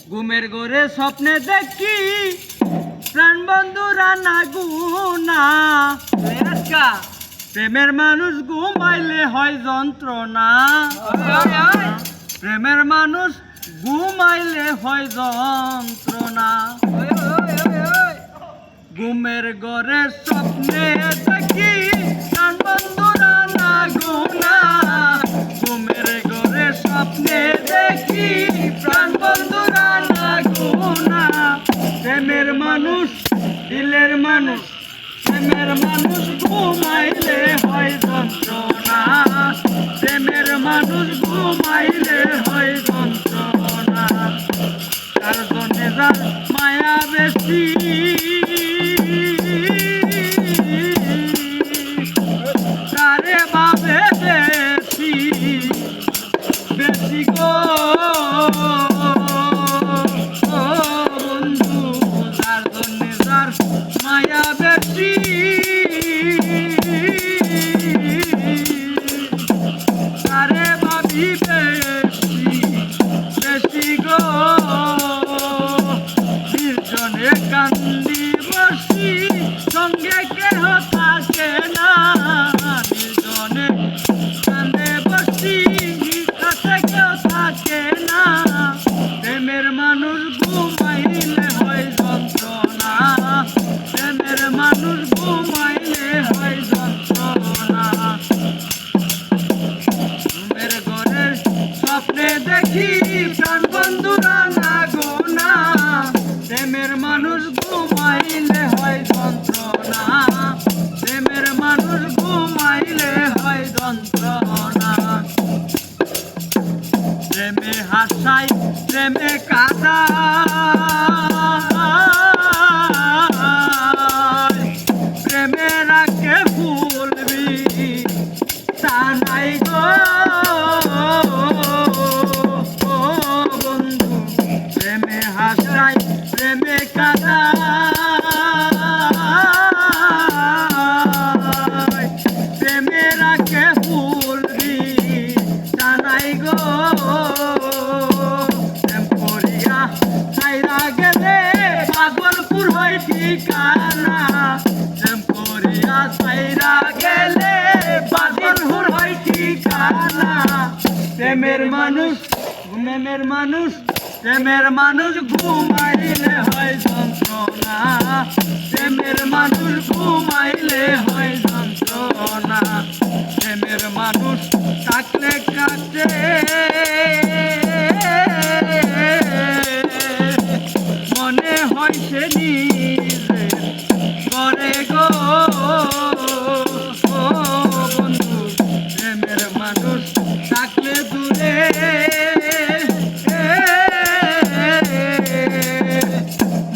ঘুমের ঘরে স্বপ্নে দেখি প্রাণ বন্ধুরা না গুনা প্রেমের মানুষ ঘুমাইলে হয় যন্ত্রণা প্রেমের মানুষ ঘুমাইলে হয় যন্ত্রণা ঘুমের ঘরে স্বপ্নে দেখি প্রাণ বন্ধুরা না গুনা ঘুমের ঘরে স্বপ্নে দেখি প্রাণ বন্ধুরা না গুনা প্রেমের মানুষ দিলের মানুষ প্রেমের মানুষ ঘুমাইলে হয় যন্ত্রণা প্রেমের মানুষ ঘুমাইলে হয় যন্ত্রণা তার জন্যে যার মায়া বেশি তারে ভাবে বেশি বেশি গো বন্ধু যার জন্যে যার মায়া বেশি তারে ভাবি বেশি বেশি গো নির্জনে কান্দি বসি সঙ্গে কেহ থাকে না নির্জনে কান্দে বসি কাছে কেউ থাকে না প্রেমের মানুষ ঘুমাইলে হয় যন্ত্রণা প্রেমের মানুষ ঘুমাইলে হয় যন্ত্রণা ঘুমের ঘরে স্বপ্নে দেখি প্রাণ বন্ধুরা না গোনা প্রেমের মানুষ ঘুমাইলে হয় যন্ত্রণা প্রেমের মানুষ ঘুমাইলে হয় যন্ত্রণা প্রেমে হাসাই প্রেমে কাঁদা প্রেমে রাখে ভুলবি তা নাই গো বন্ধু প্রেমে হাসাই প্রেমে কাঁদা প্রেমে রাখে ভুলবি তা নাই গো প্রেম করিয়া ছাইরা গেলে পাগলপুর হয় ঠিকানা প্রেম করিয়া ছাইরা গেলে পাগলপুর হয় ঠিকানা প্রেমের মানুষ প্রেমের মানুষ প্রেমের মানুষ ঘুমাইলে হয় যন্ত্রণা প্রেমের মানুষ ঘুমাইলে হয় যন্ত্রণা প্রেমের মানুষ থাকলে কাছে মনে হয় সে নিজে করে গো বন্ধু প্রেমের মানুষ থাকলে দূরে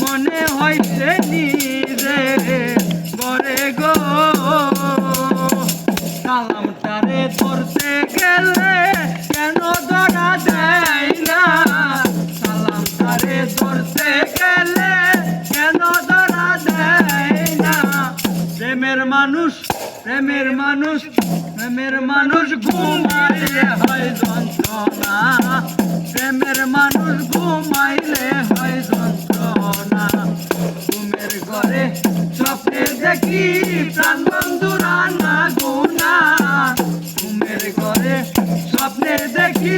মনে হয় সে নিজে করে গো সালামটারে ধরতে গেলে কেন ধরা দেয় না সালামটারে ধরতে গেলে কেন ধরা দেয় না প্রেমের মানুষ প্রেমের মানুষ প্রেমের মানুষ ঘুমাইলে হয় যন্ত্রণা প্রেমের মানুষ ঘুমাইলে হয় যন্ত্রণা ঘুমের ঘরে স্বপ্নে দেখি প্রাণ বন্ধুরা না গুনা ঘুমের ঘরে স্বপ্নে দেখি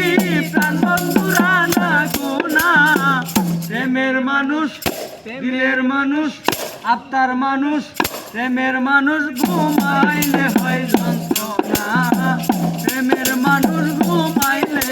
প্রাণ বন্ধুরা না গুনা প্রেমের মানুষ দিলের মানুষ আত্মার মানুষ প্রেমের মানুষ ঘুমাইলে হয় যন্ত্রণা প্রেমের মানুষ ঘুমাইলে